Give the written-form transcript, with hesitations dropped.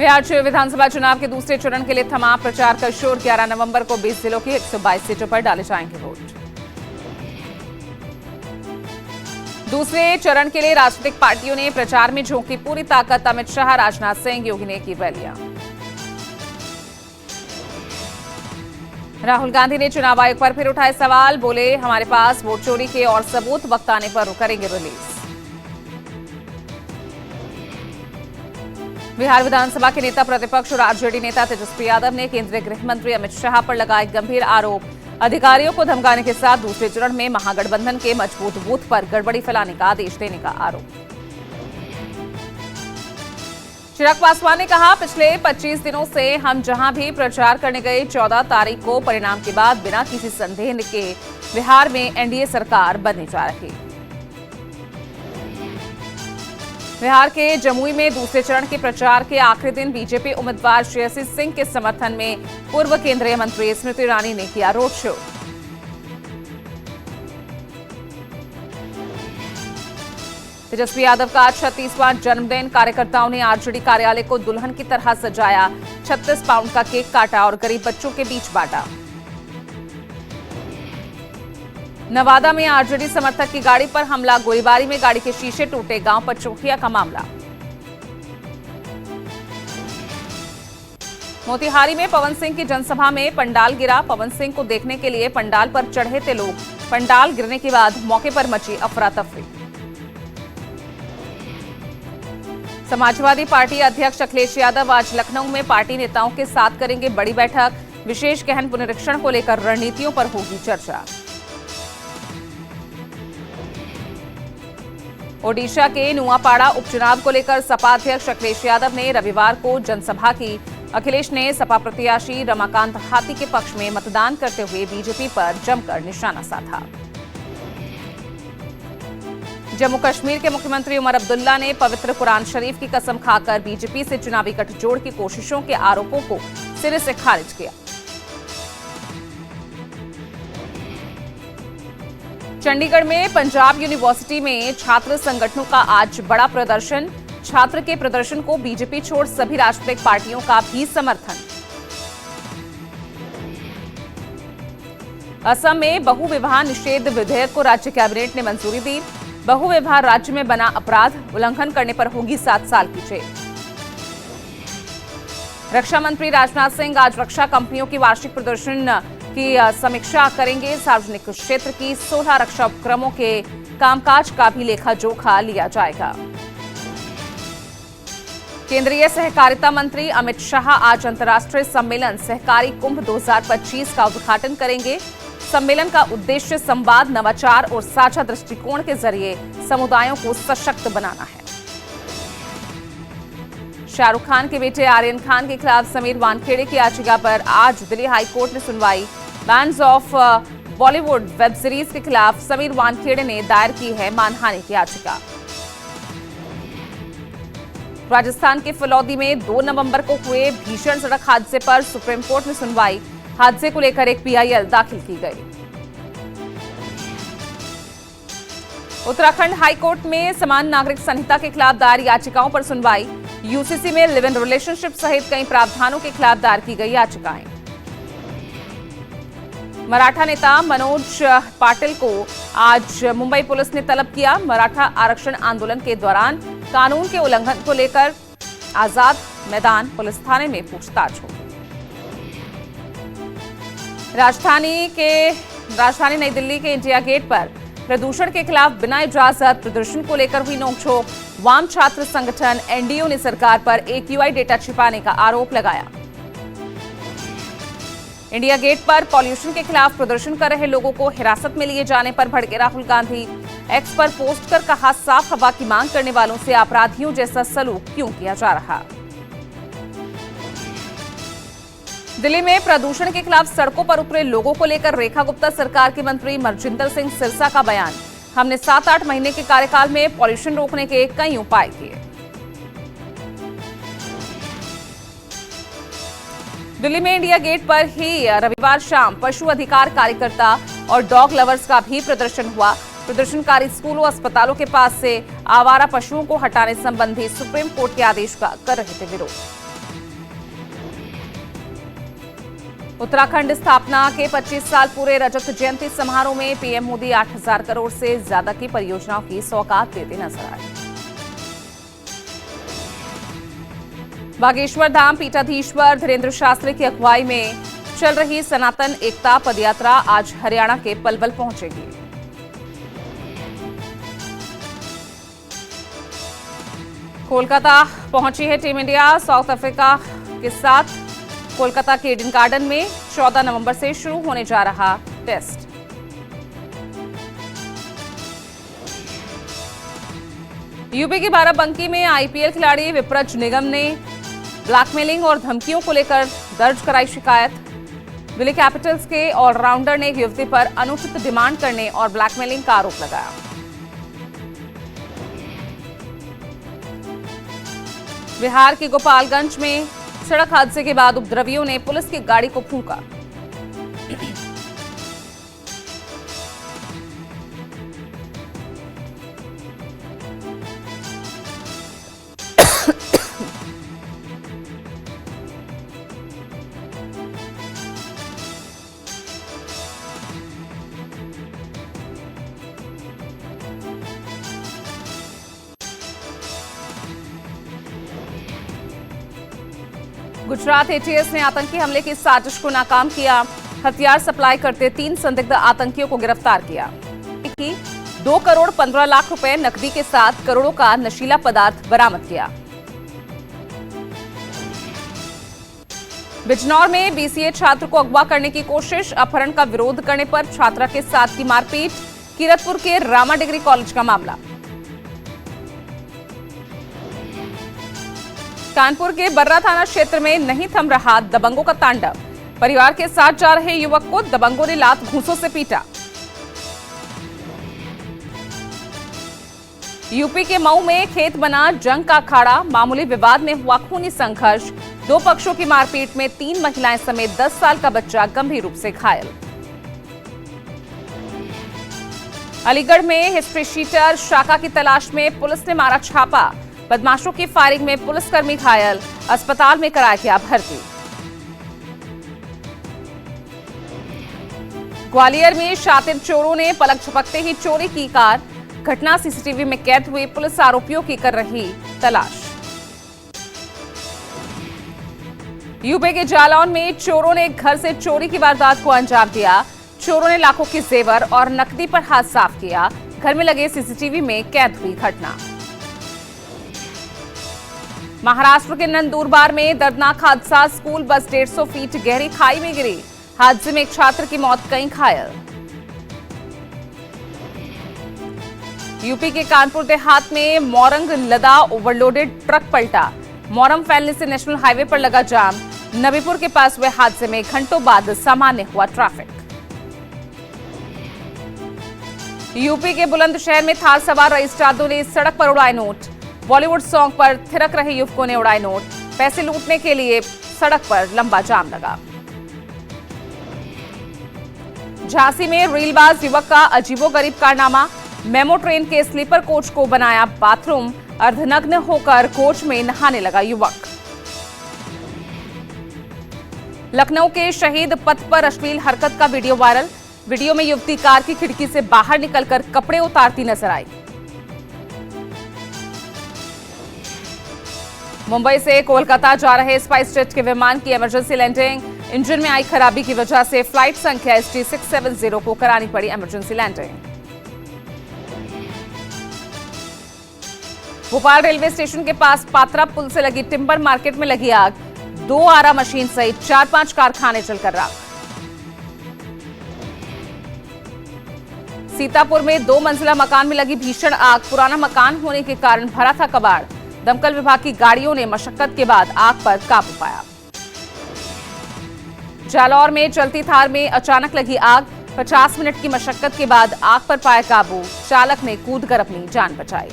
बिहार विधानसभा चुनाव के दूसरे चरण के लिए थमा प्रचार का शोर। 11 नवंबर को 20 जिलों की 122 सीटों पर डाले जाएंगे वोट। दूसरे चरण के लिए राजनीतिक पार्टियों ने प्रचार में झोंकी पूरी ताकत। अमित शाह, राजनाथ सिंह, योगी ने की रैलियां। राहुल गांधी ने चुनाव आयोग पर फिर उठाए सवाल। बोले, हमारे पास वोट चोरी के और सबूत, वक्त आने पर करेंगे रिलीज। बिहार विधानसभा के नेता प्रतिपक्ष और आरजेडी नेता तेजस्वी यादव ने केंद्रीय गृह मंत्री अमित शाह पर लगाए गंभीर आरोप। अधिकारियों को धमकाने के साथ दूसरे चरण में महागठबंधन के मजबूत बूथ पर गड़बड़ी फैलाने का आदेश देने का आरोप। चिराग पासवान ने कहा, पिछले 25 दिनों से हम जहां भी प्रचार करने गए, 14 तारीख को परिणाम के बाद बिना किसी संदेह के बिहार में एनडीए सरकार बनने जा रही। बिहार के जमुई में दूसरे चरण के प्रचार के आखिरी दिन बीजेपी उम्मीदवार श्रेयसी सिंह के समर्थन में पूर्व केंद्रीय मंत्री स्मृति ईरानी ने किया रोड शो। तेजस्वी यादव का 36वां जन्मदिन। कार्यकर्ताओं ने आरजेडी कार्यालय को दुल्हन की तरह सजाया। 36 पाउंड का केक काटा और गरीब बच्चों के बीच बांटा। नवादा में आरजेडी समर्थक की गाड़ी पर हमला। गोलीबारी में गाड़ी के शीशे टूटे। गांव पचौखिया का मामला। मोतिहारी में पवन सिंह की जनसभा में पंडाल गिरा। पवन सिंह को देखने के लिए पंडाल पर चढ़े थे लोग। पंडाल गिरने के बाद मौके पर मची अफरा तफरी। समाजवादी पार्टी अध्यक्ष अखिलेश यादव आज लखनऊ में पार्टी नेताओं के साथ करेंगे बड़ी बैठक। विशेष गहन पुनरीक्षण को लेकर रणनीतियों पर होगी चर्चा। ओडिशा के नुआपाड़ा उपचुनाव को लेकर सपा अध्यक्ष अखिलेश यादव ने रविवार को जनसभा की। अखिलेश ने सपा प्रत्याशी रमाकांत हाथी के पक्ष में मतदान करते हुए बीजेपी पर जमकर निशाना साधा। जम्मू कश्मीर के मुख्यमंत्री उमर अब्दुल्ला ने पवित्र कुरान शरीफ की कसम खाकर बीजेपी से चुनावी गठजोड़ की कोशिशों के आरोपों को सिरे से खारिज किया। चंडीगढ़ में पंजाब यूनिवर्सिटी में छात्र संगठनों का आज बड़ा प्रदर्शन। छात्र के प्रदर्शन को बीजेपी छोड़ सभी राजनीतिक पार्टियों का भी समर्थन। असम में बहुविवाह निषेध विधेयक को राज्य कैबिनेट ने मंजूरी दी। बहुविवाह राज्य में बना अपराध, उल्लंघन करने पर होगी 7 साल की जेल। रक्षा मंत्री राजनाथ सिंह आज रक्षा कंपनियों की वार्षिक प्रदर्शन की समीक्षा करेंगे। सार्वजनिक क्षेत्र की 16 रक्षा उपक्रमों के कामकाज का भी लेखा जोखा लिया जाएगा। केंद्रीय सहकारिता मंत्री अमित शाह आज अंतर्राष्ट्रीय सम्मेलन सहकारी कुंभ 2025 का उद्घाटन करेंगे। सम्मेलन का उद्देश्य संवाद, नवाचार और साझा दृष्टिकोण के जरिए समुदायों को सशक्त बनाना है। शाहरुख खान के बेटे आर्यन खान के खिलाफ समीर वानखेड़े की याचिका पर आज दिल्ली हाईकोर्ट ने सुनवाई। Bands of Bollywood web series के खिलाफ समीर वानखेड़े ने दायर की है मानहानि की याचिका। राजस्थान के फलौदी में 2 नवंबर को हुए भीषण सड़क हादसे पर सुप्रीम कोर्ट में सुनवाई। हादसे को लेकर एक पीआईएल दाखिल की गई। उत्तराखंड हाईकोर्ट में समान नागरिक संहिता के खिलाफ दायर याचिकाओं पर सुनवाई। यूसीसी में लिव इन रिलेशनशिप सहित कई प्रावधानों के खिलाफ दायर की गई याचिकाएं। मराठा नेता मनोज पाटिल को आज मुंबई पुलिस ने तलब किया। मराठा आरक्षण आंदोलन के दौरान कानून के उल्लंघन को लेकर आजाद मैदान पुलिस थाने में पूछताछ होगी। राजधानी नई दिल्ली के इंडिया गेट पर प्रदूषण के खिलाफ बिना इजाजत प्रदर्शन को लेकर हुई नोकझोंक। वाम छात्र संगठन एनडीयू ने सरकार पर एक्यूआई डेटा छिपाने का आरोप लगाया। इंडिया गेट पर पॉल्यूशन के खिलाफ प्रदर्शन कर रहे लोगों को हिरासत में लिए जाने पर भड़के राहुल गांधी। एक्स पर पोस्ट कर कहा, साफ हवा की मांग करने वालों से अपराधियों जैसा सलूक क्यों किया जा रहा। दिल्ली में प्रदूषण के खिलाफ सड़कों पर उतरे लोगों को लेकर रेखा गुप्ता सरकार के मंत्री मरजिंदर सिंह सिरसा का बयान। हमने 7-8 महीने के कार्यकाल में पॉल्यूशन रोकने के कई उपाय किए। दिल्ली में इंडिया गेट पर ही रविवार शाम पशु अधिकार कार्यकर्ता और डॉग लवर्स का भी प्रदर्शन हुआ। प्रदर्शनकारी स्कूलों, अस्पतालों के पास से आवारा पशुओं को हटाने संबंधी सुप्रीम कोर्ट के आदेश का कर रहे थे विरोध। उत्तराखंड स्थापना के 25 साल पूरे रजत जयंती समारोह में पीएम मोदी 8,000 करोड़ से ज्यादा की परियोजनाओं की सौगात देते नजर आए। बागेश्वर धाम पीठाधीश्वर धीरेन्द्र शास्त्री की अगुवाई में चल रही सनातन एकता पदयात्रा आज हरियाणा के पलवल पहुंचेगी। कोलकाता पहुंची है टीम इंडिया साउथ अफ्रीका के साथ। कोलकाता के ईडन गार्डन में 14 नवंबर से शुरू होने जा रहा टेस्ट। यूपी की बाराबंकी में आईपीएल खिलाड़ी विप्रज निगम ने ब्लैकमेलिंग और धमकियों को लेकर दर्ज कराई शिकायत। दिल्ली कैपिटल्स के ऑलराउंडर ने एक युवती पर अनुचित डिमांड करने और ब्लैकमेलिंग का आरोप लगाया। बिहार के गोपालगंज में सड़क हादसे के बाद उपद्रवियों ने पुलिस की गाड़ी को फूंका। गुजरात एटीएस ने आतंकी हमले की साजिश को नाकाम किया। हथियार सप्लाई करते 3 संदिग्ध आतंकियों को गिरफ्तार किया। 2 करोड़ 15 लाख रुपए नकदी के साथ करोड़ों का नशीला पदार्थ बरामद किया। बिजनौर में बीसीए छात्र को अगवा करने की कोशिश, अपहरण का विरोध करने पर छात्रा के साथ की मारपीट। कीरतपुर के रामा डिग्री कॉलेज का मामला। कानपुर के बर्रा थाना क्षेत्र में नहीं थम रहा दबंगों का तांडव। परिवार के साथ जा रहे युवक को दबंगों ने लात घूंसों से पीटा। यूपी के मऊ में खेत बना जंग का अखाड़ा, मामूली विवाद में हुआ खूनी संघर्ष। 2 पक्षों की मारपीट में 3 महिलाएं समेत 10 साल का बच्चा गंभीर रूप से घायल। अलीगढ़ में हिस्ट्री शीटर शाखा की तलाश में पुलिस ने मारा छापा। बदमाशों की फायरिंग में पुलिसकर्मी घायल, अस्पताल में कराया गया भर्ती। ग्वालियर में शातिर चोरों ने पलक झपकते ही चोरी की कार। घटना सीसीटीवी में कैद हुई, पुलिस आरोपियों की कर रही तलाश। यूपी के जालौन में चोरों ने घर से चोरी की वारदात को अंजाम दिया। चोरों ने लाखों के जेवर और नकदी पर हाथ साफ किया। घर में लगे सीसीटीवी में कैद हुई घटना। महाराष्ट्र के नंदुरबार में दर्दनाक हादसा, स्कूल बस 150 फीट गहरी खाई में गिरी। हादसे में एक छात्र की मौत, कई घायल। यूपी के कानपुर देहात में मोरंग लदा ओवरलोडेड ट्रक पलटा। मोरंग फैलने से नेशनल हाईवे पर लगा जाम। नबीपुर के पास हुए हादसे में घंटों बाद सामान्य हुआ ट्रैफिक। यूपी के बुलंदशहर में थार सवार रजिस्ट्रारों ने सड़क पर उड़ाए नोट। बॉलीवुड सॉन्ग पर थिरक रहे युवकों ने उड़ाए नोट। पैसे लूटने के लिए सड़क पर लंबा जाम लगा। झांसी में रीलबाज युवक का अजीबोगरीब कारनामा। मेमो ट्रेन के स्लीपर कोच को बनाया बाथरूम। अर्धनग्न होकर कोच में नहाने लगा युवक। लखनऊ के शहीद पथ पर अश्लील हरकत का वीडियो वायरल। वीडियो में युवती कार की खिड़की से बाहर निकलकर कपड़े उतारती नजर आई। मुंबई से कोलकाता जा रहे स्पाइस जेट के विमान की इमरजेंसी लैंडिंग। इंजन में आई खराबी की वजह से फ्लाइट संख्या ST670 को करानी पड़ी emergency landing. Bhopal railway station के पास पात्रा पुल से लगी टिम्बर मार्केट में लगी आग। 2 आरा मशीन सहित 4-5 कारखाने जलकर राख। सीतापुर में 2 मंजिला मकान में लगी भीषण आग। पुराना मकान होने के कारण भरा था कबाड़। दमकल विभाग की गाड़ियों ने मशक्कत के बाद आग पर काबू पाया। जालौर में चलती थार में अचानक लगी आग। 50 मिनट की मशक्कत के बाद आग पर पाया काबू। चालक ने कूदकर अपनी जान बचाई।